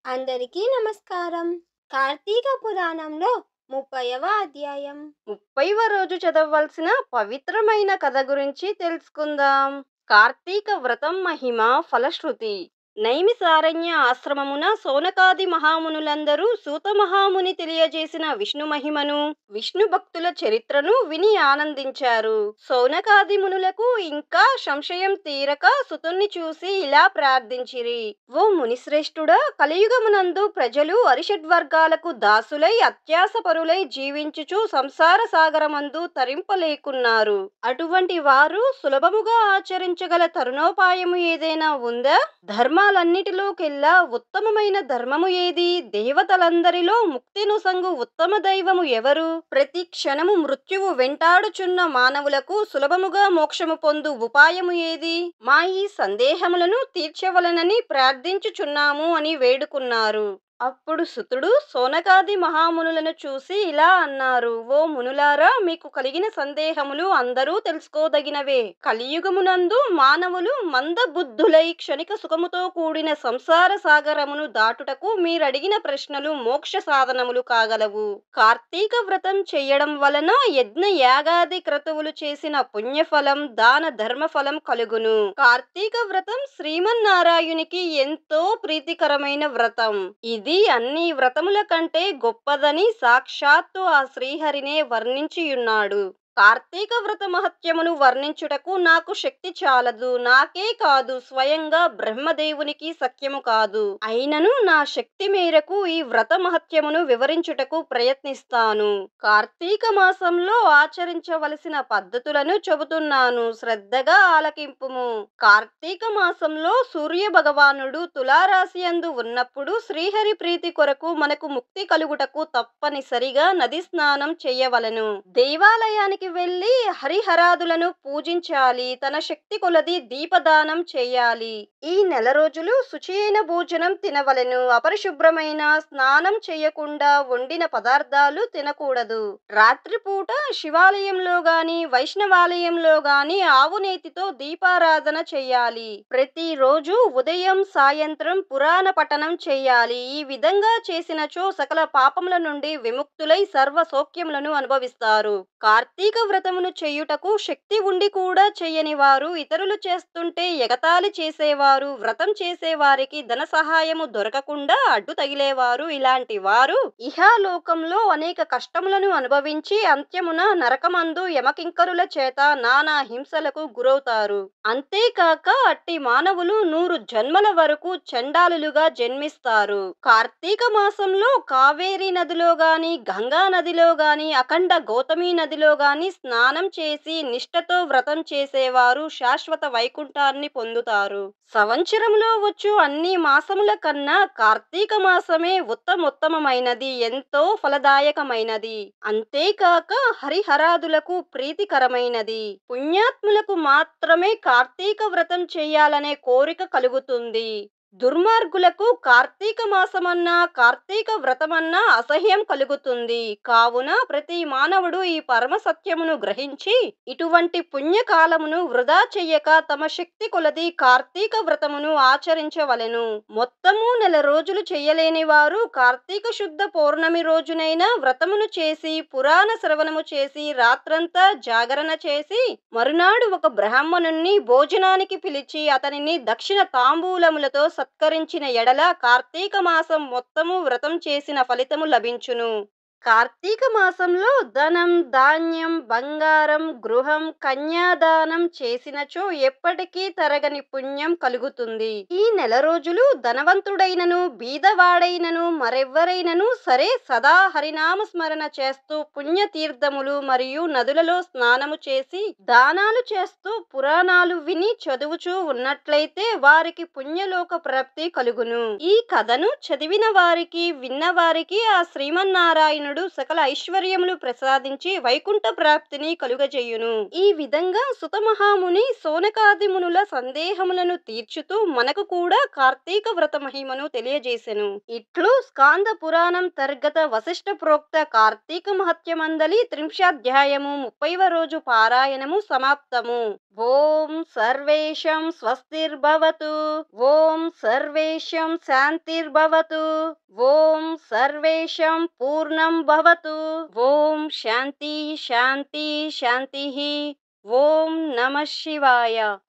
అందరికీ నమస్కారం. కార్తీక పురాణంలో 30వ అధ్యాయం 30వ రోజు చదవవలసిన పవిత్రమైన కథ గురించి తెలుసుకుందాం. కార్తీక వ్రతం మహిమ ఫలశ్రుతి. నైమిసారణ్య ఆశ్రమమున సౌనకాది మహామునులందరూ సూత మహాముని తెలియజేసిన విష్ణు మహిమను, విష్ణు భక్తుల చరిత్రను విని ఆనందించారు. సౌనకాది మునులకు ఇంకా సంశయం తీరక సుతుణ్ణి చూసి ఇలా ప్రార్థించిరి: ఓ మునిశ్రేష్ఠుడా, కలియుగమునందు ప్రజలు అరిషడ్వర్గాలకు దాసులై అత్యాసపరులై జీవించుచు సంసార సాగరమందు తరింపలేకున్నారు. అటువంటి వారు సులభముగా ఆచరించగల తరుణోపాయము ఏదైనా ఉందా? ధర్మాలన్నిటిలోకెల్లా ఉత్తమమైన ధర్మము ఏది? దేవతలందరిలో ముక్తినుసంగు ఉత్తమ దైవము ఎవరు? ప్రతి క్షణము మృత్యువు వెంటాడుచున్న మానవులకు సులభముగా మోక్షము పొందు ఉపాయము ఏది? మా ఈ సందేహములను తీర్చవలనని ప్రార్థించుచున్నాము అని వేడుకున్నారు. అప్పుడు సుతుడు సౌనకాది మహామునులను చూసి ఇలా అన్నారు: ఓ మునులారా, మీకు కలిగిన సందేహములు అందరూ తెలుసుకోదగినవే. కలియుగమునందు మానవులు మందబుద్ధులై క్షణిక సుఖముతో కూడిన సంసార సాగరమును దాటుటకు మీరడిగిన ప్రశ్నలు మోక్ష సాధనములు కాగలవు. కార్తీక వ్రతం చెయ్యడం వలన యజ్ఞ యాగాది క్రతువులు చేసిన పుణ్యఫలం, దాన ధర్మ ఫలం కలుగును. కార్తీక వ్రతం శ్రీమన్నారాయణునికి ఎంతో ప్రీతికరమైన వ్రతం. ఇది అన్ని వ్రతముల కంటే గొప్పదని సాక్షాత్తు ఆ శ్రీహరినే వర్ణించియున్నాడు. కార్తీక వ్రత మహత్యమును వర్ణించుటకు నాకు శక్తి చాలదు. నాకే కాదు, స్వయంగా బ్రహ్మదేవునికి సఖ్యము కాదు. అయినను నా శక్తి మేరకు ఈ వ్రత మహత్యమును వివరించుటకు ప్రయత్నిస్తాను. కార్తీక మాసంలో ఆచరించవలసిన పద్ధతులను చెబుతున్నాను, శ్రద్ధగా ఆలకింపుము. కార్తీక మాసంలో సూర్య భగవానుడు తులారాశి యందు ఉన్నప్పుడు శ్రీహరి ప్రీతి కొరకు మనకు ముక్తి కలుగుటకు తప్పనిసరిగా నది స్నానం చేయవలెను. దేవాలయానికి వెళ్ళి హరిహరాదులను పూజించాలి. తన శక్తి కొలది దీపదానం చేయాలి. ఈ నెల రోజులు శుచి అయిన భోజనం తినవలెను. అపరిశుభ్రమైన, స్నానం చేయకుండా వండిన పదార్థాలు తినకూడదు. రాత్రిపూట శివాలయంలో గాని వైష్ణవాలయంలో గాని ఆవు నేతితో దీపారాధన చెయ్యాలి. ప్రతిరోజు ఉదయం సాయంత్రం పురాణ పఠనం చెయ్యాలి. ఈ విధంగా చేసినచో సకల పాపముల నుండి విముక్తులై సర్వ సౌఖ్యములను అనుభవిస్తారు. కార్తీక వ్రతమును చేయుటకు శక్తి ఉండి కూడా చెయ్యని వారు, ఇతరులు చేస్తుంటే ఎగతాళి చేసేవారు, వ్రతం చేసేవారికి ధన సహాయము దొరకకుండా అడ్డు తగిలేవారు, ఇలాంటి వారు ఇహలోకంలో అనేక కష్టములను అనుభవించి అంత్యమున నరకమందు యమకింకరుల చేత నానా హింసలకు గురవుతారు. అంతేకాక అట్టి మానవులు 100 జన్మల వరకు చండాలులుగా జన్మిస్తారు. కార్తీక మాసంలో కావేరీ నదిలో గాని, గంగా నదిలో గాని, అఖండ గౌతమి నదిలో గాని స్నానం చేసి నిష్ఠతో వ్రతం చేసేవారు శాశ్వత వైకుంఠాన్ని పొందుతారు. సంవత్సరములో వచ్చు అన్ని మాసముల కన్నా కార్తీక మాసమే ఉత్తమోత్తమైనది, ఎంతో ఫలదాయకమైనది. అంతేకాక హరిహరాదులకు ప్రీతికరమైనది. పుణ్యాత్ములకు మాత్రమే కార్తీక వ్రతం చెయ్యాలనే కోరిక కలుగుతుంది. దుర్మార్గులకు కార్తీక మాసమన్నా కార్తీక వ్రతమన్నా అసహ్యం కలుగుతుంది. కావున ప్రతి మానవుడు ఈ పరమ సత్యమును గ్రహించి ఇటువంటి పుణ్యకాలమును వృధా చెయ్యక తమ శక్తి కొలది కార్తీక వ్రతమును ఆచరించవలెను. మొత్తము నెల రోజులు చెయ్యలేని వారు కార్తీక శుద్ధ పౌర్ణమి రోజునైనా వ్రతమును చేసి పురాణ శ్రవణము చేసి రాత్రంతా జాగరణ చేసి మరునాడు ఒక బ్రాహ్మణుణ్ణి భోజనానికి పిలిచి అతనిని దక్షిణ తాంబూలములతో సత్కరించిన ఎడల కార్తీక మాసం మొత్తము వ్రతం చేసిన ఫలితము లభించును. కార్తీక మాసంలో ధనం, ధాన్యం, బంగారం, గృహం, కన్యాదానం చేసినచో ఎప్పటికీ తరగని పుణ్యం కలుగుతుంది. ఈ నెల రోజులు ధనవంతుడైనను బీదవాడైనను మరెవ్వరైనను సరే సదా హరినామ స్మరణ చేస్తూ పుణ్యతీర్థములు మరియు నదులలో స్నానము చేసి దానాలు చేస్తూ పురాణాలు విని చదువుచూ ఉన్నట్లయితే వారికి పుణ్యలోక ప్రాప్తి కలుగును. ఈ కథను చదివిన వారికి, విన్నవారికి ఆ శ్రీమన్నారాయణుడు సకల ఐశ్వర్యములు ప్రసాదించి వైకుంఠ ప్రాప్తిని కలుగజేయును. ఈ విధంగా సుత మహాముని సౌనకాది మునుల సందేహములను తీర్చుతూ మనకు కూడా కార్తీక వ్రత మహిమను తెలియజేసెను. ఇట్లు స్కాంద పురాణం తర్గత వశిష్ఠ ప్రోక్త కార్తీక మహత్యమందలి 30వ అధ్యాయము 30వ రోజు పారాయణము సమాప్తము. ఓం సర్వేషాం స్వస్తిర్భవతు. ఓం సర్వేషాం శాంతిర్భవతు. ఓం సర్వేషాం పూర్ణం భవతు. ఓం శాంతి శాంతి శాంతి. ఓం నమః శివాయ.